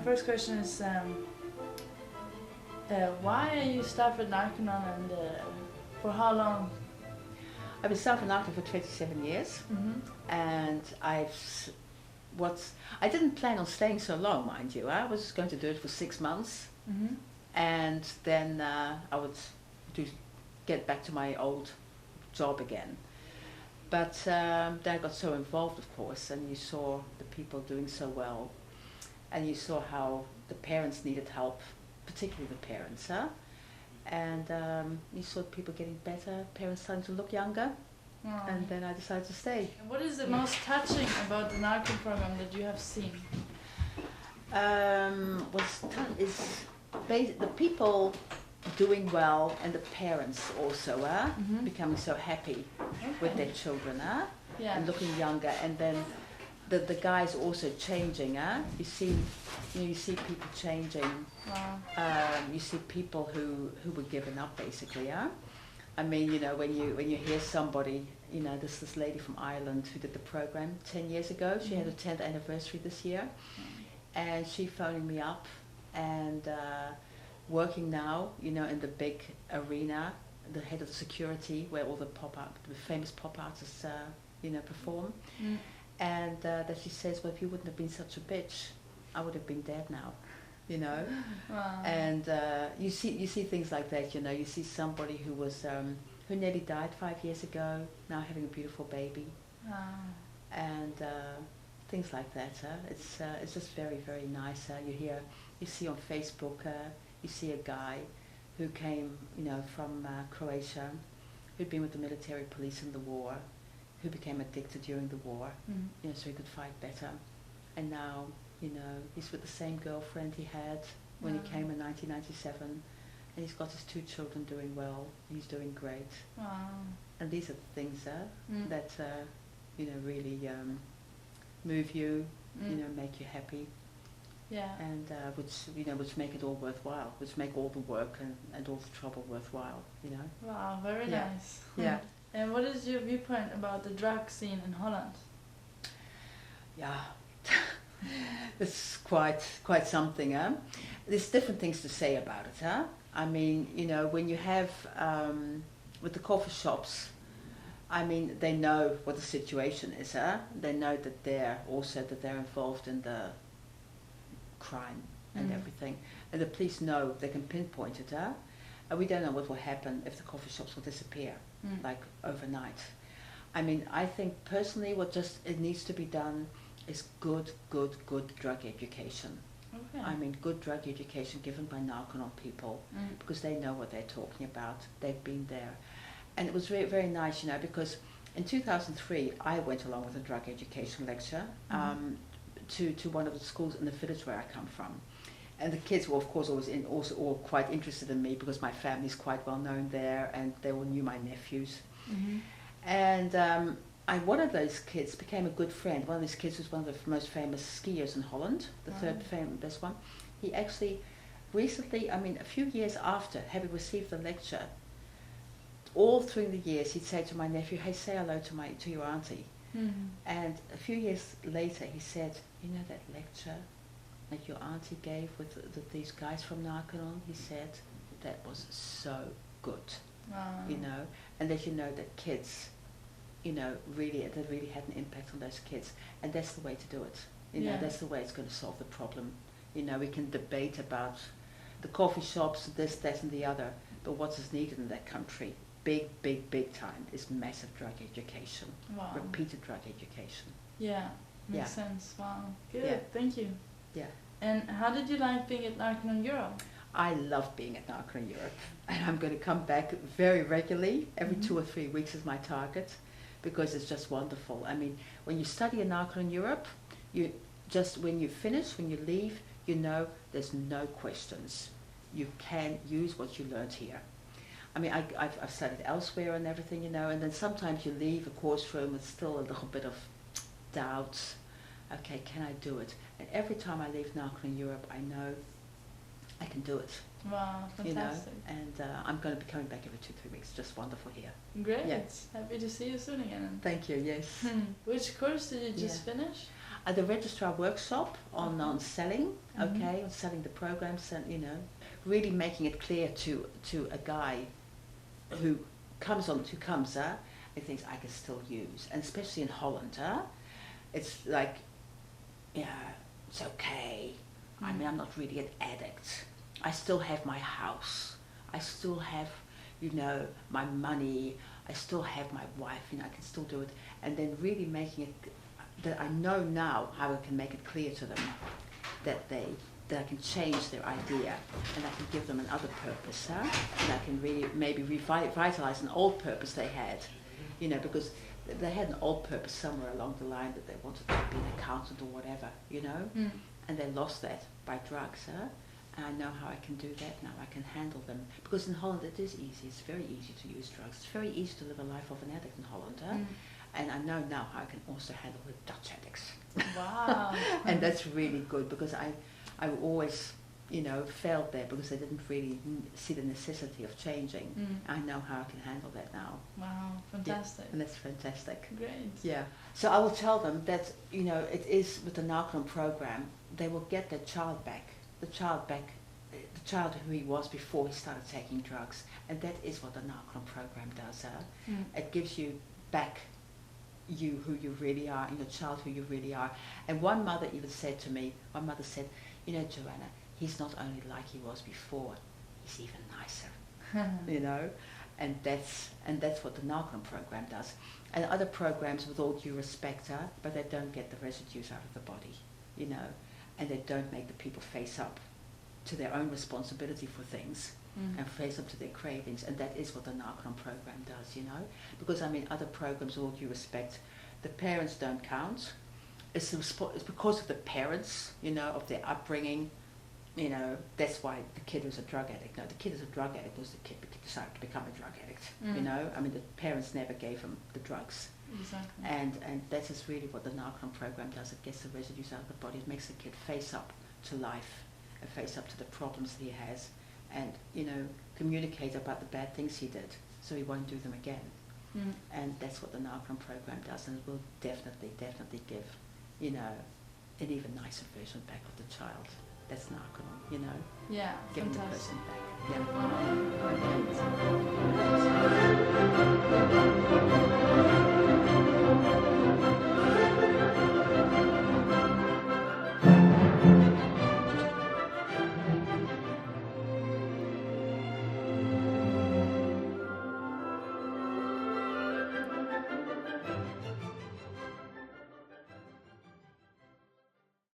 first question is, why you start with Narconon and for how long? I've been staff in Narconon for 27 years, and I didn't plan on staying so long, mind you. I was going to do it for 6 months, and then I would get back to my old job again. But then I got so involved, of course, and you saw the people doing so well, and you saw how the parents needed help, particularly the parents, and you saw people getting better, parents starting to look younger, and then I decided to stay. And what is the most touching about the Narcon program that you have seen? Is the people doing well, and the parents also becoming so happy with their children, and looking younger, and then the guys also changing. You see people changing. You see people who were given up, basically. I mean, when you hear somebody, this lady from Ireland who did the program 10 years ago. She had her 10th anniversary this year, and she phoning me up and working now, in the big arena, the head of the security, where all the famous pop artists, perform. And that she says, well, if you wouldn't have been such a bitch, I would have been dead now, And you see things like that, You see somebody who was who nearly died 5 years ago, now having a beautiful baby, and things like that. It's just very, very nice. You see on Facebook. You see a guy who came, from Croatia, who'd been with the military police in the war, who became addicted during the war, so he could fight better. And now, he's with the same girlfriend he had when he came in 1997, and he's got his 2 children doing well. He's doing great. And these are the things that, really move you, make you happy. Yeah. And which make it all worthwhile, which make all the work and all the trouble worthwhile, Wow, very nice. Yeah. And what is your viewpoint about the drug scene in Holland? Yeah, it's quite something. There's different things to say about it. I mean, when you have with the coffee shops, I mean, they know what the situation is. They know that they're involved in the crime and everything, and the police know they can pinpoint it, and we don't know what will happen if the coffee shops will disappear like overnight. I mean, I think personally it needs to be done is good drug education. Okay. I mean, good drug education given by Narconon people, because they know what they're talking about, they've been there. And it was very, very nice, because in 2003 I went along with a drug education lecture to one of the schools in the village where I come from, and the kids were of course also all quite interested in me because my family's quite well known there, and they all knew my nephews. And one of those kids became a good friend. One of these kids was one of the most famous skiers in Holland, the third famous one. He actually recently, I mean a few years after having received the lecture, all through the years he'd say to my nephew, hey, say hello to your auntie. And a few years later he said, that lecture that your auntie gave with these guys from Narconon, he said, that was so good. And that that kids, really had an impact on those kids, and that's the way to do it. That's the way it's going to solve the problem. We can debate about the coffee shops, this, that, and the other, but what is needed in that country, big time, is massive drug education. Wow. Repeated drug education. Yeah, makes sense. Wow, good. Yeah. Thank you. Yeah. And how did you like being at Narconon Europe? I love being at Narconon Europe, and I'm going to come back very regularly. Every 2 or 3 weeks is my target, because it's just wonderful. I mean, when you study in Narconon Europe, when you finish, when you leave, there's no questions. You can use what you learned here. I mean, I've studied elsewhere and everything, and then sometimes you leave a course room with still a little bit of doubts. Okay, can I do it? And every time I leave Narconon Europe, I know I can do it. Wow, fantastic. And I'm going to be coming back every 2-3 weeks. Just wonderful here. Great. Yeah. Happy to see you soon again. Thank you, yes. Which course did you just finish? At the registrar workshop on selling, okay, on selling the programs, and you know, really making it clear to a guy who comes and thinks I can still use, and especially in Holland, it's like, yeah, it's okay. I mean, I'm not really an addict. I still have my house. I still have, you know, my money. I still have my wife. You know, I can still do it. And then really making it that I know now how I can make it clear to them that I can change their idea, and I can give them another purpose, and I can really maybe revitalize an old purpose they had, you know, because they had an old purpose somewhere along the line that they wanted to be an accountant or whatever, you know, and they lost that by drugs, and I know how I can do that now. I can handle them, because in Holland it is easy. It's very easy to use drugs. It's very easy to live a life of an addict in Holland, and I know now how I can also handle with Dutch addicts. Wow. And that's really good, because I always, you know, failed there because I didn't really see the necessity of changing. I know how I can handle that now. Wow, fantastic. Yeah, and that's fantastic. Great. Yeah. So I will tell them that, you know, it is with the Narconon program, they will get their child back. The child who he was before he started taking drugs. And that is what the Narconon program does. It gives you back you who you really are, and your child who you really are. And one mother even said to me, you know, Joanna, he's not only like he was before, he's even nicer. You know, and that's what the Narconon program does. And other programs, with all due respect, but they don't get the residues out of the body, you know, and they don't make the people face up to their own responsibility for things and face up to their cravings. And that is what the Narconon program does, you know, because I mean, other programs, with all due respect, the parents don't count. It's because of the parents, you know, of their upbringing. You know, that's why the kid was a drug addict. No, the kid is a drug addict because the kid decided to become a drug addict. You know, I mean, the parents never gave him the drugs. Exactly. And that is really what the Narconon program does. It gets the residues out of the body. It makes the kid face up to life and face up to the problems that he has, and, you know, communicate about the bad things he did so he won't do them again. And that's what the Narconon program does, and it will definitely give, you know, an even nicer version back of the child. That's Narconon, you know. Yeah, Giving fantastic. the person back. Yeah. Wow, great.